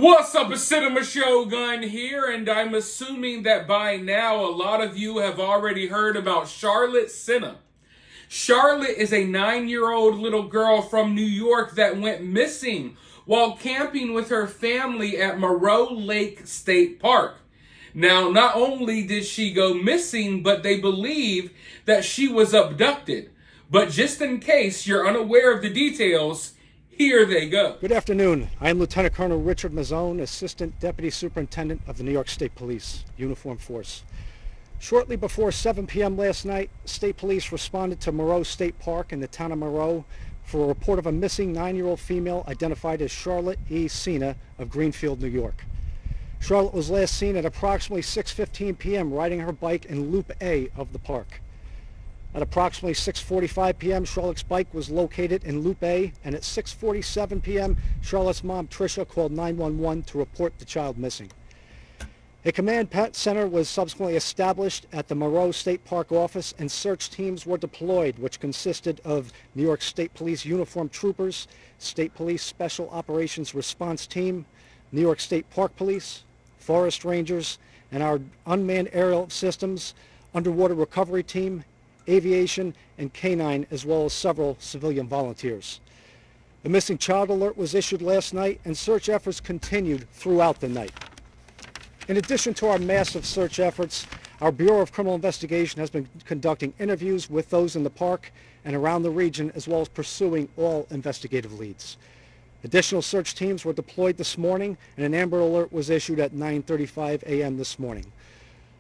What's up, it's Cinema Shogun here, and I'm assuming that by now a lot of you have already heard about Charlotte SENA. Charlotte is a 9-year-old little girl from New York that went missing while camping with her family at Moreau Lake State Park. Now, not only did she go missing, but they believe that she was abducted. But just in case you're unaware of the details, here they go. Good afternoon. I am Lieutenant Colonel Richard Mazzone, Assistant Deputy Superintendent of the New York State Police Uniform Force. Shortly before 7 p.m. last night, State Police responded to Moreau State Park in the town of Moreau for a report of a missing 9-year-old female identified as Charlotte E. SENA of Greenfield, New York. Charlotte was last seen at approximately 6:15 p.m. riding her bike in Loop A of the park. At approximately 6:45 p.m., Charlotte's bike was located in Loop A, and at 6:47 p.m., Charlotte's mom, Tricia, called 911 to report the child missing. A command center was subsequently established at the Moreau State Park office, and search teams were deployed, which consisted of New York State Police uniformed troopers, State Police Special Operations Response Team, New York State Park Police, Forest Rangers, and our unmanned aerial systems, underwater recovery team, aviation, and canine, as well as several civilian volunteers. The missing child alert was issued last night, and search efforts continued throughout the night. In addition to our massive search efforts, our Bureau of Criminal Investigation has been conducting interviews with those in the park and around the region, as well as pursuing all investigative leads. Additional search teams were deployed this morning, and an Amber Alert was issued at 9:35 a.m. this morning.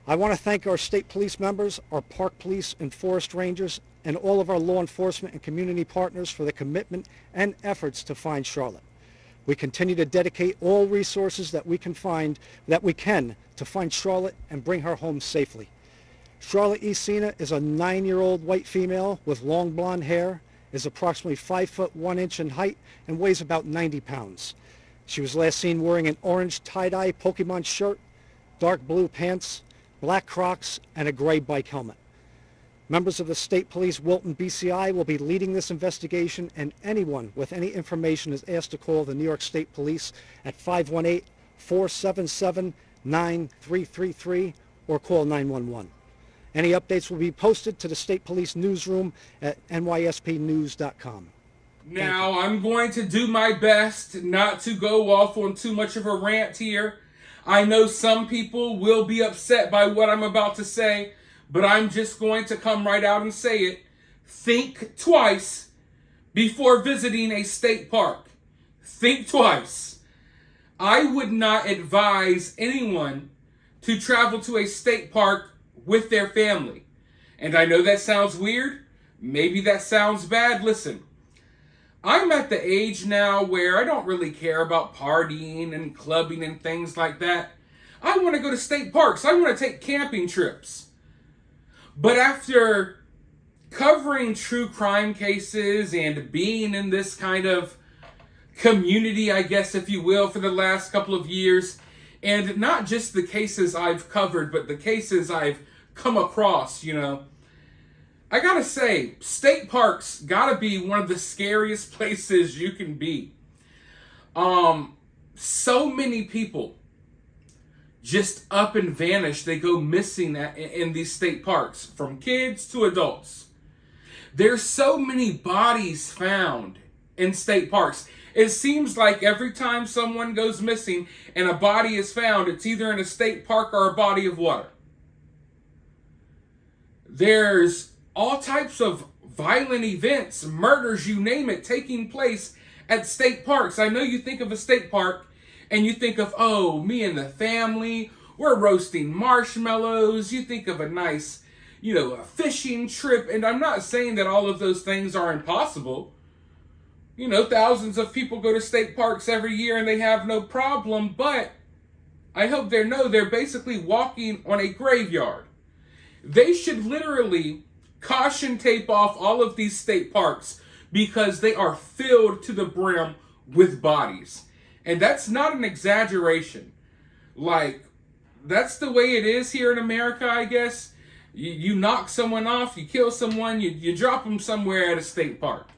I want to thank our state police members, our park police and forest rangers, and all of our law enforcement and community partners for their commitment and efforts to find Charlotte. We continue to dedicate all resources that we can to find Charlotte and bring her home safely. Charlotte E. SENA is a 9-year-old white female with long blonde hair, is approximately 5 foot 1 inch in height, and weighs about 90 pounds. She was last seen wearing an orange tie-dye Pokemon shirt, dark blue pants, black Crocs, and a gray bike helmet. Members of the State Police Wilton BCI will be leading this investigation, and anyone with any information is asked to call the New York State Police at 518-477-9333 or call 911. Any updates will be posted to the State Police newsroom at nyspnews.com. Now, I'm going to do my best not to go off on too much of a rant here. I know some people will be upset by what I'm about to say, but I'm just going to come right out and say it. Think twice before visiting a state park. Think twice. I would not advise anyone to travel to a state park with their family. And I know that sounds weird. Maybe that sounds bad. Listen, I'm at the age now where I don't really care about partying and clubbing and things like that. I want to go to state parks. I want to take camping trips. But after covering true crime cases and being in this kind of community, I guess, if you will, for the last couple of years, and not just the cases I've covered, but the cases I've come across, I gotta say, state parks gotta be one of the scariest places you can be. So many people just up and vanish. They go missing in these state parks, from kids to adults. There's so many bodies found in state parks. It seems like every time someone goes missing and a body is found, it's either in a state park or a body of water. There's all types of violent events, murders, you name it, taking place at state parks. I know you think of a state park and you think of, oh, me and the family, we're roasting marshmallows. You think of a nice, a fishing trip. And I'm not saying that all of those things are impossible. Thousands of people go to state parks every year and they have no problem. But I hope they know they're basically walking on a graveyard. They should literally caution tape off all of these state parks because they are filled to the brim with bodies. And that's not an exaggeration. That's the way it is here in America, I guess. You knock someone off, you kill someone, you drop them somewhere at a state park.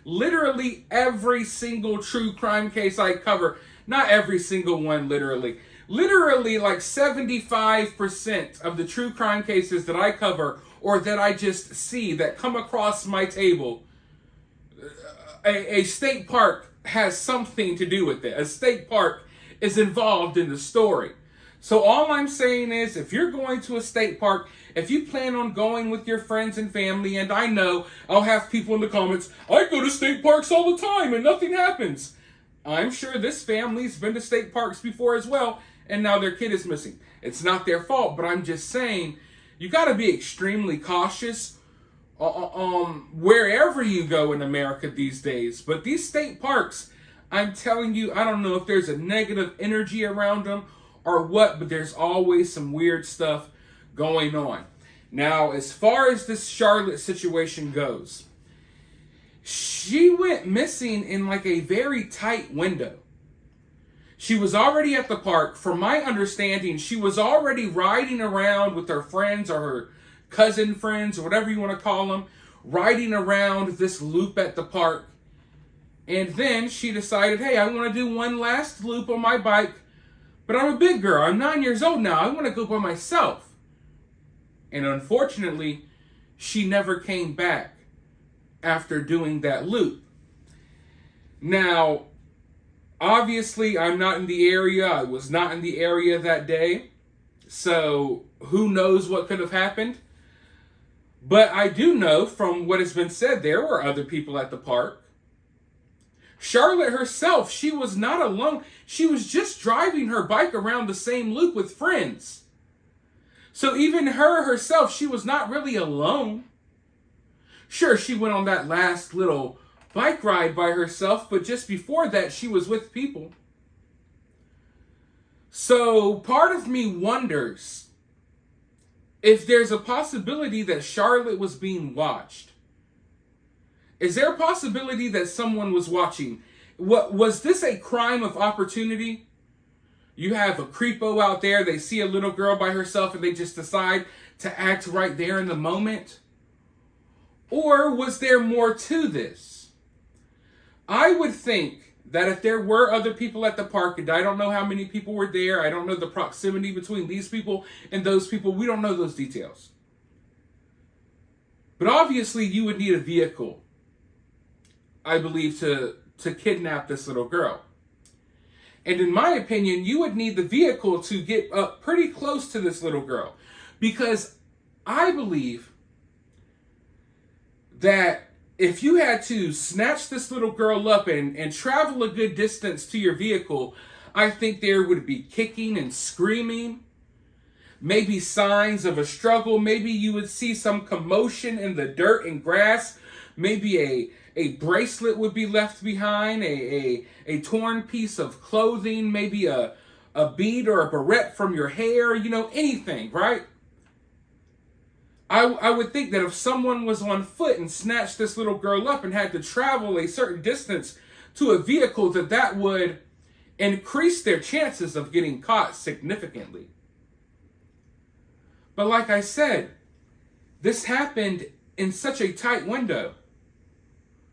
Literally every single true crime case I cover, Not every single one, literally. Literally, like 75% of the true crime cases that I cover or that I just see that come across my table, a state park has something to do with it. A state park is involved in the story. So all I'm saying is, if you're going to a state park, if you plan on going with your friends and family, and I know I'll have people in the comments, I go to state parks all the time and nothing happens. I'm sure this family's been to state parks before as well, and now their kid is missing. It's not their fault, but I'm just saying, you got to be extremely cautious wherever you go in America these days. But these state parks, I'm telling you, I don't know if there's a negative energy around them or what, but there's always some weird stuff going on. Now, as far as this Charlotte situation goes, she went missing in like a very tight window. She was already at the park. From my understanding, she was already riding around with her friends or her cousin friends or whatever you want to call them, riding around this loop at the park. And then she decided, hey, I want to do one last loop on my bike, but I'm a big girl. I'm 9 years old now. I want to go by myself. And unfortunately, she never came back after doing that loop. Now, obviously, I'm not in the area. I was not in the area that day. So who knows what could have happened? But I do know from what has been said, there were other people at the park. Charlotte herself, she was not alone. She was just driving her bike around the same loop with friends. So even her herself, she was not really alone. Sure, she went on that last little bike ride by herself, but just before that, she was with people. So part of me wonders if there's a possibility that Charlotte was being watched. Is there a possibility that someone was watching? What was this a crime of opportunity? You have a creepo out there, they see a little girl by herself and they just decide to act right there in the moment? Or was there more to this? I would think that if there were other people at the park, and I don't know how many people were there, I don't know the proximity between these people and those people, we don't know those details. But obviously you would need a vehicle, I believe, to kidnap this little girl. And in my opinion, you would need the vehicle to get up pretty close to this little girl. Because I believe that if you had to snatch this little girl up and travel a good distance to your vehicle, I think there would be kicking and screaming, maybe signs of a struggle. Maybe you would see some commotion in the dirt and grass. Maybe a bracelet would be left behind, a torn piece of clothing, maybe a bead or a barrette from your hair, anything, right? I would think that if someone was on foot and snatched this little girl up and had to travel a certain distance to a vehicle, that would increase their chances of getting caught significantly. But like I said, this happened in such a tight window.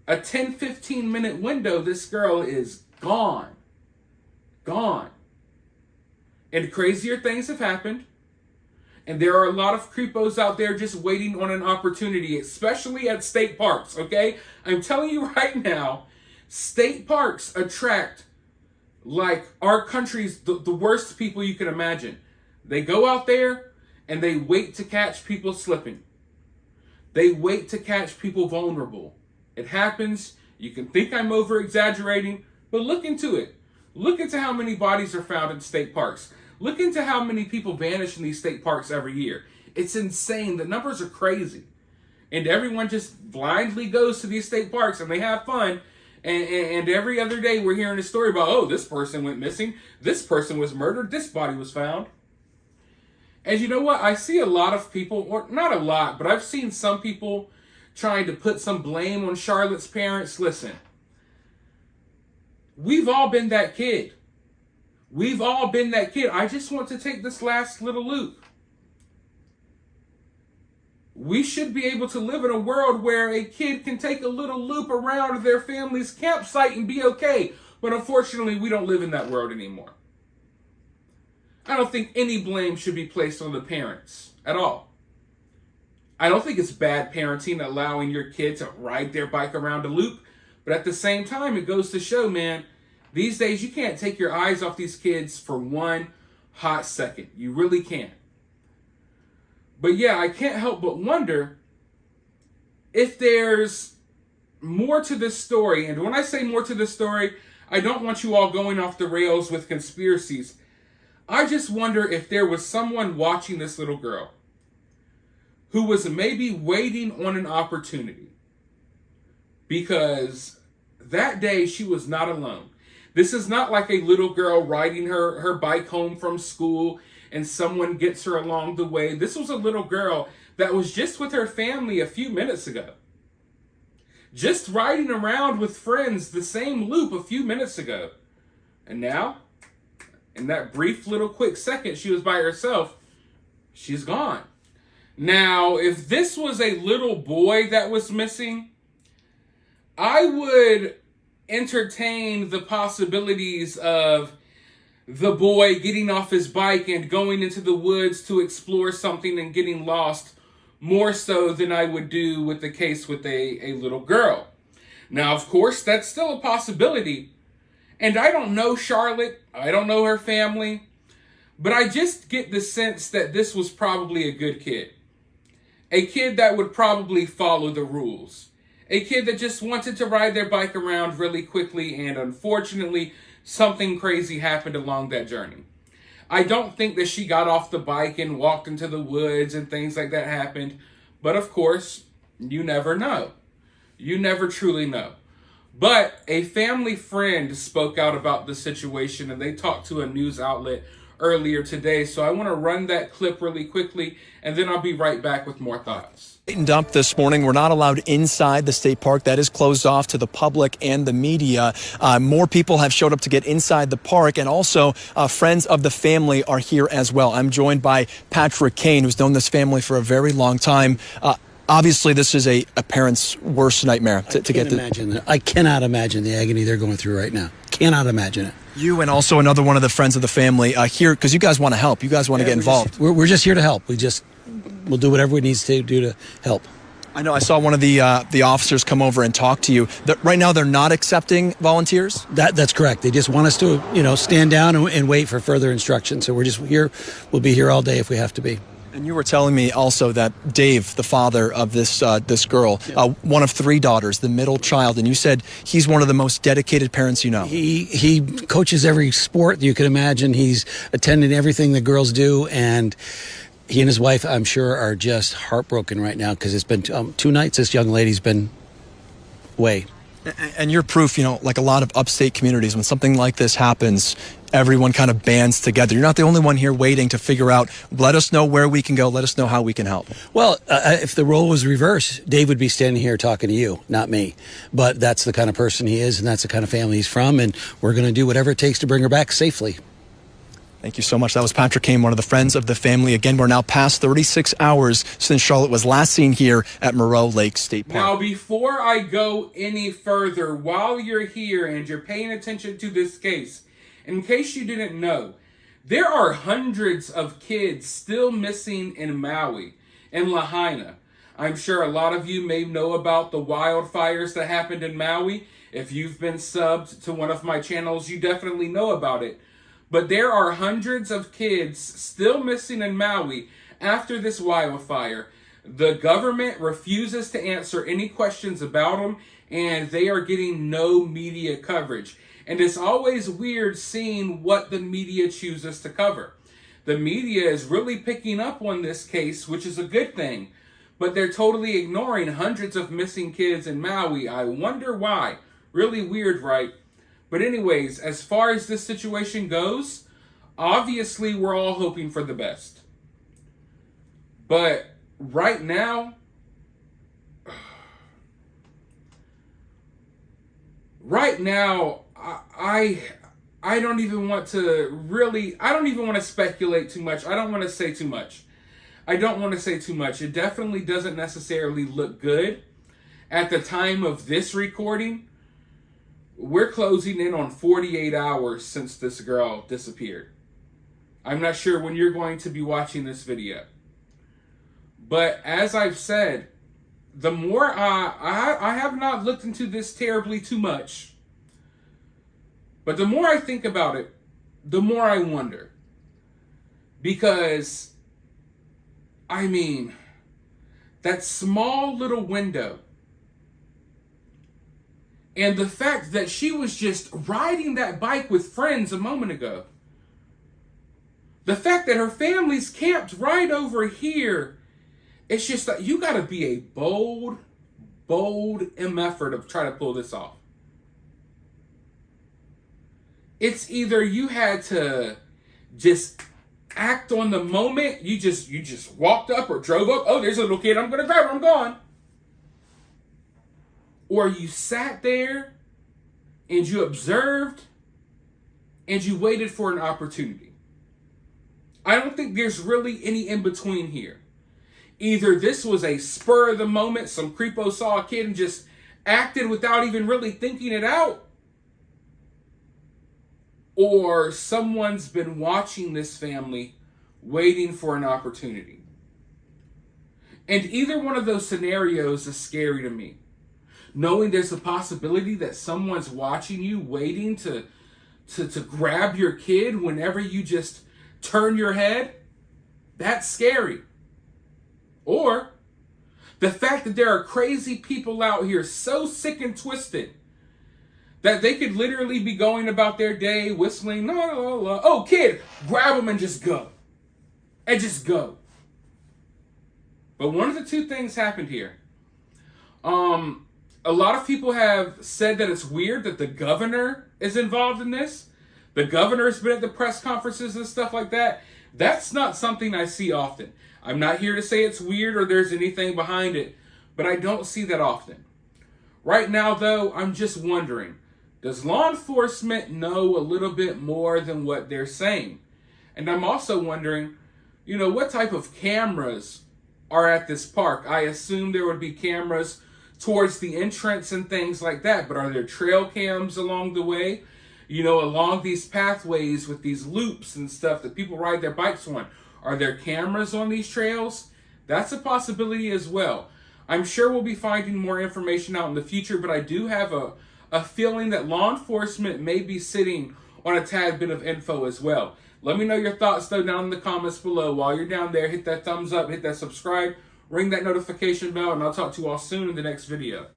A 10-15 minute window, this girl is gone. Gone. And crazier things have happened. And there are a lot of creepos out there just waiting on an opportunity, especially at state parks, okay? I'm telling you right now, state parks attract, like, our country's the worst people you can imagine. They go out there and they wait to catch people slipping. They wait to catch people vulnerable. It happens. You can think I'm over-exaggerating, but look into it. Look into how many bodies are found in state parks. Look into how many people vanish in these state parks every year. It's insane. The numbers are crazy. And everyone just blindly goes to these state parks and they have fun. And every other day we're hearing a story about, oh, this person went missing. This person was murdered. This body was found. And you know what? I see a lot of people, or not a lot, but I've seen some people trying to put some blame on Charlotte's parents. Listen, we've all been that kid. We've all been that kid. I just want to take this last little loop. We should be able to live in a world where a kid can take a little loop around their family's campsite and be okay. But unfortunately, we don't live in that world anymore. I don't think any blame should be placed on the parents at all. I don't think it's bad parenting allowing your kid to ride their bike around a loop. But at the same time, it goes to show, man, these days you can't take your eyes off these kids for one hot second. You really can't. But yeah, I can't help but wonder if there's more to this story. And when I say more to this story, I don't want you all going off the rails with conspiracies. I just wonder if there was someone watching this little girl who was maybe waiting on an opportunity. Because that day she was not alone. This is not like a little girl riding her bike home from school and someone gets her along the way. This was a little girl that was just with her family a few minutes ago. Just riding around with friends the same loop a few minutes ago. And now, in that brief little quick second she was by herself, she's gone. Now, if this was a little boy that was missing, I would entertain the possibilities of the boy getting off his bike and going into the woods to explore something and getting lost more so than I would do with the case with a little girl. Now, of course, that's still a possibility. And I don't know Charlotte. I don't know her family. But I just get the sense that this was probably a good kid. A kid that would probably follow the rules. A kid that just wanted to ride their bike around really quickly, and unfortunately, something crazy happened along that journey. I don't think that she got off the bike and walked into the woods and things like that happened. But of course, you never know. You never truly know. But a family friend spoke out about the situation, and they talked to a news outlet earlier today. So I want to run that clip really quickly, and then I'll be right back with more thoughts. Dump this morning. We're not allowed inside the state park. That is closed off to the public and the media. More people have showed up to get inside the park, and also friends of the family are here as well. I'm joined by Patrick Kane, who's known this family for a very long time. Obviously, this is a parent's worst nightmare to get to. I cannot imagine the agony they're going through right now. Cannot imagine it. You and also another one of the friends of the family here, because you guys want to help. You guys want to get involved. We're just here to help. We'll do whatever we need to do to help. I know I saw one of the officers come over and talk to you. Right now, they're not accepting volunteers? That's correct. They just want us to, stand down and wait for further instructions. So we're just here. We'll be here all day if we have to be. And you were telling me also that Dave, the father of this girl, one of three daughters, the middle child, and you said he's one of the most dedicated parents you know. He coaches every sport you can imagine. He's attended everything the girls do, and he and his wife, I'm sure, are just heartbroken right now because it's been 2 nights this young lady's been away. And you're proof, like a lot of upstate communities, when something like this happens, everyone kind of bands together. You're not the only one here waiting to figure out, let us know where we can go, let us know how we can help. Well, if the role was reversed, Dave would be standing here talking to you, not me. But that's the kind of person he is, and that's the kind of family he's from, and we're going to do whatever it takes to bring her back safely. Thank you so much. That was Patrick Kane, one of the friends of the family. Again, we're now past 36 hours since Charlotte was last seen here at Moreau Lake State Park. Now, before I go any further, while you're here and you're paying attention to this case, in case you didn't know, there are hundreds of kids still missing in Maui and Lahaina. I'm sure a lot of you may know about the wildfires that happened in Maui. If you've been subbed to one of my channels, you definitely know about it. But there are hundreds of kids still missing in Maui after this wildfire. The government refuses to answer any questions about them, and they are getting no media coverage. And it's always weird seeing what the media chooses to cover. The media is really picking up on this case, which is a good thing. But they're totally ignoring hundreds of missing kids in Maui. I wonder why. Really weird, right? But anyways, as far as this situation goes, obviously we're all hoping for the best. But right now, I don't even want to I don't even want to speculate too much. I don't want to say too much. It definitely doesn't necessarily look good at the time of this recording. we're closing in on 48 hours since this girl disappeared. I'm not sure when you're going to be watching this video. But as I've said, the more I have not looked into this terribly too much, but the more I think about it, the more I wonder. Because, I mean, that small little window, and the fact that she was just riding that bike with friends a moment ago, the fact that her family's camped right over here, it's just that you gotta be a bold effort to try to pull this off. It's either you had to just act on the moment, you just walked up or drove up, oh, there's a little kid, I'm gonna grab her, I'm gone. Or you sat there and you observed and you waited for an opportunity. I don't think there's really any in between here. Either this was a spur of the moment, some creepo saw a kid and just acted without even really thinking it out, or someone's been watching this family waiting for an opportunity. And either one of those scenarios is scary to me. Knowing there's a possibility that someone's watching you, waiting to grab your kid whenever you just turn your head, that's scary. Or the fact that there are crazy people out here so sick and twisted that they could literally be going about their day whistling, la, la, la. Oh, kid, grab them and just go. And just go. But one of the two things happened here. A lot of people have said that it's weird that the governor is involved in this. The governor's been at the press conferences and stuff like that. That's not something I see often. I'm not here to say it's weird or there's anything behind it, but I don't see that often. Right now, though, I'm just wondering, does law enforcement know a little bit more than what they're saying? And I'm also wondering, what type of cameras are at this park? I assume there would be cameras towards the entrance and things like that, but are there trail cams along the way? Along these pathways with these loops and stuff that people ride their bikes on. Are there cameras on these trails? That's a possibility as well. I'm sure we'll be finding more information out in the future, but I do have a feeling that law enforcement may be sitting on a tad bit of info as well. Let me know your thoughts, though, down in the comments below. While you're down there, hit that thumbs up, hit that subscribe, ring that notification bell, and I'll talk to you all soon in the next video.